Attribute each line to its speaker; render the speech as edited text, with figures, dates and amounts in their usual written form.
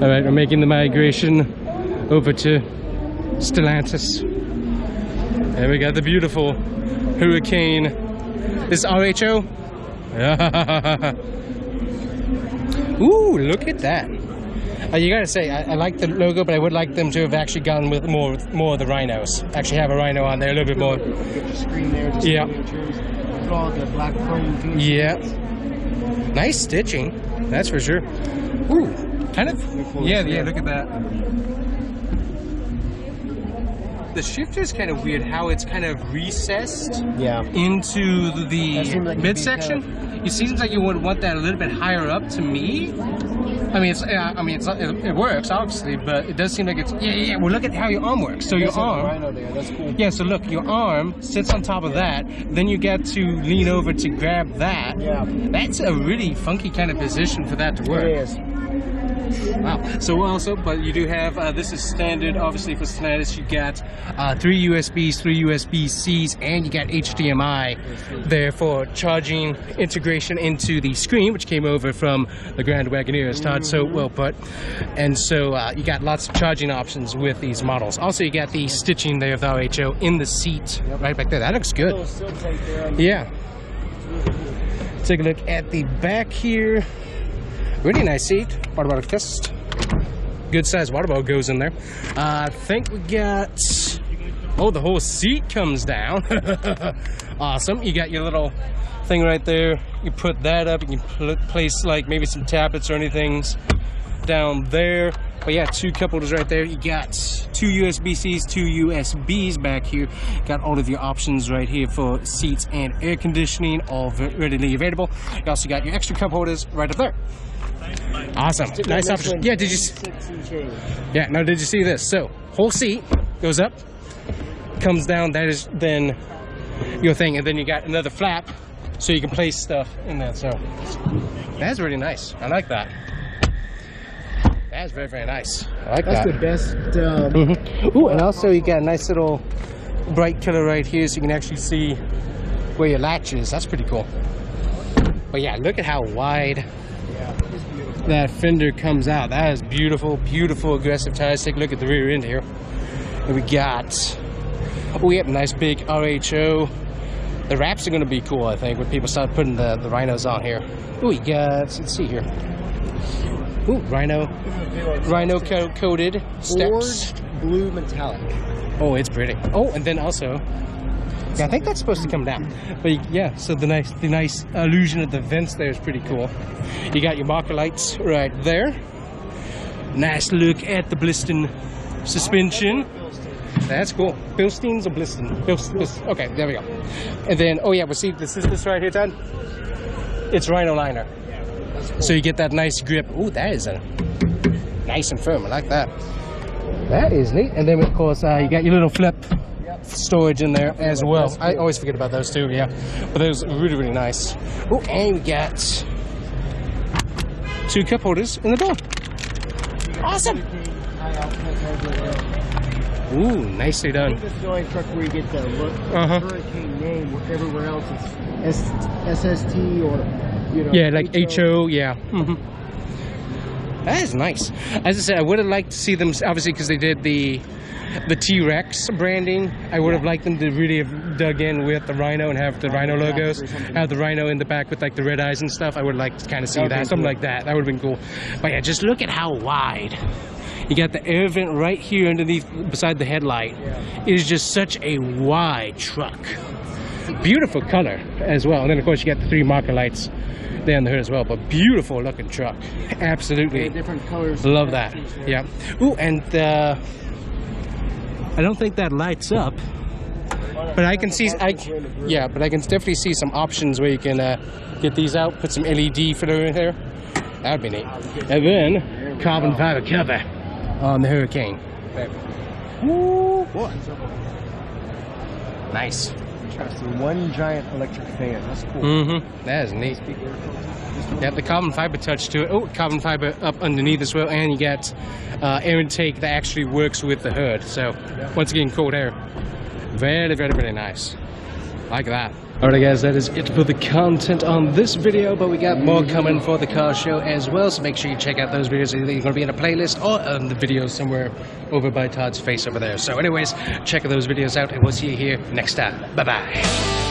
Speaker 1: All right, we're making the migration over to Stellantis. And we got the beautiful Hurricane. This is RHO. Ooh, look at that. You gotta say, I like the logo, but I would like them to have actually gone with more of the rhinos. Actually have a rhino on there a little bit more.
Speaker 2: Get the screen there, just
Speaker 1: yeah.
Speaker 2: Put all the black chrome.
Speaker 1: Yeah. Nice stitching, that's for sure. Ooh, kind of. Yeah, look at that. The shifter is kind of weird how it's kind of recessed into the
Speaker 2: like
Speaker 1: midsection. It seems like you would want that a little bit higher up to me. I mean, it works obviously, but it does seem like it's yeah. Well, look at how your arm works. So your arm,
Speaker 2: rhino there. That's cool.
Speaker 1: Yeah. So look, your arm sits on top of that. Then you get to lean over to grab that.
Speaker 2: Yeah.
Speaker 1: That's a really funky kind of position for that to work.
Speaker 2: It is.
Speaker 1: Wow. So also, but you do have this is standard. Obviously for Stellantis, you got 3 USBs, 3 USB-Cs, and you got HDMI there for charging integration into the screen, which came over from the Grand Wagoneer, as Todd so well put. And so you got lots of charging options with these models. Also, you got the stitching there of the RHO in the seat right back there. That looks good. Yeah. Take a look at the back here. Really nice seat. Water bottle test. Good size water bottle goes in there. I think we got. Oh, the whole seat comes down. Awesome. You got your little thing right there. You put that up. You can place like maybe some tablets or anything down there. But yeah, 2 cup holders right there. You got 2 USB-Cs, 2 USBs back here. Got all of your options right here for seats and air conditioning, all readily available. You also got your extra cup holders right up there. Awesome. Nice option. Yeah, did you did you see this? So whole seat goes up, comes down, that is then your thing, and then you got another flap so you can place stuff in that. So that's really nice. I like that. That's very, very nice. I like that.
Speaker 2: That's the best.
Speaker 1: Ooh, and also you got a nice little bright color right here so you can actually see where your latch is. That's pretty cool. But yeah, look at how wide that fender comes out. That is beautiful, beautiful aggressive tires. Take a look at the rear end here. And we got, we have a nice big RHO. The wraps are going to be cool, I think, when people start putting the rhinos on here. Ooh, you got, let's see here. Ooh, rhino coated steps.
Speaker 2: Forged blue metallic.
Speaker 1: Oh, it's pretty. Oh, and then also, yeah, I think that's supposed to come down. But yeah, so the nice illusion of the vents there is pretty cool. You got your marker lights right there. Nice look at the Bliston suspension. That's cool. Bilsteins or Bliston? Okay, there we go. And then, oh yeah, we'll see, this right here, Todd. It's Rhino liner. So you get that nice grip. Ooh, that is nice and firm. I like that. That is neat. And then, of course, you got your little flip storage in there as well. I always forget about those too, yeah. But those are really, really nice. Oh, and we got 2 cup holders in the door. Awesome. Ooh, nicely done.
Speaker 2: I think this is the only truck where you get the Hurricane name, where everywhere else it's SST or, you know.
Speaker 1: Yeah, like HO, yeah. That is nice. As I said, I would have liked to see them, obviously, because they did the T-Rex branding. I would have liked them to really have dug in with the Rhino and have the Rhino logos, have the Rhino in the back with like the red eyes and stuff. I would like to kind of see that, something like that. That would have been cool. But yeah, just look at how wide. You got the air vent right here underneath, beside the headlight. It is just such a wide truck. Beautiful color as well. And then of course you got the 3 marker lights there on the hood as well. But beautiful looking truck. Absolutely.
Speaker 2: Different colors.
Speaker 1: Love that. Yeah. Ooh, and I don't think that lights up, but I can see, but I can definitely see some options where you can get these out, put some LED filler in here. That would be neat. And then carbon fiber cover on the Hurricane. Woo! Nice.
Speaker 2: Interesting. One giant electric fan. That's cool.
Speaker 1: That is neat. You have the carbon fiber touch to it. Oh, carbon fiber up underneath as well, and you got air intake that actually works with the hood. So once again, cold air. Very, very, very nice. like that. Alright guys, that is it for the content on this video, but we got more coming for the car show as well, so make sure you check out those videos. Either you're going to be in a playlist or on the video somewhere over by Todd's face over there. So anyways, check those videos out and we'll see you here next time. Bye bye.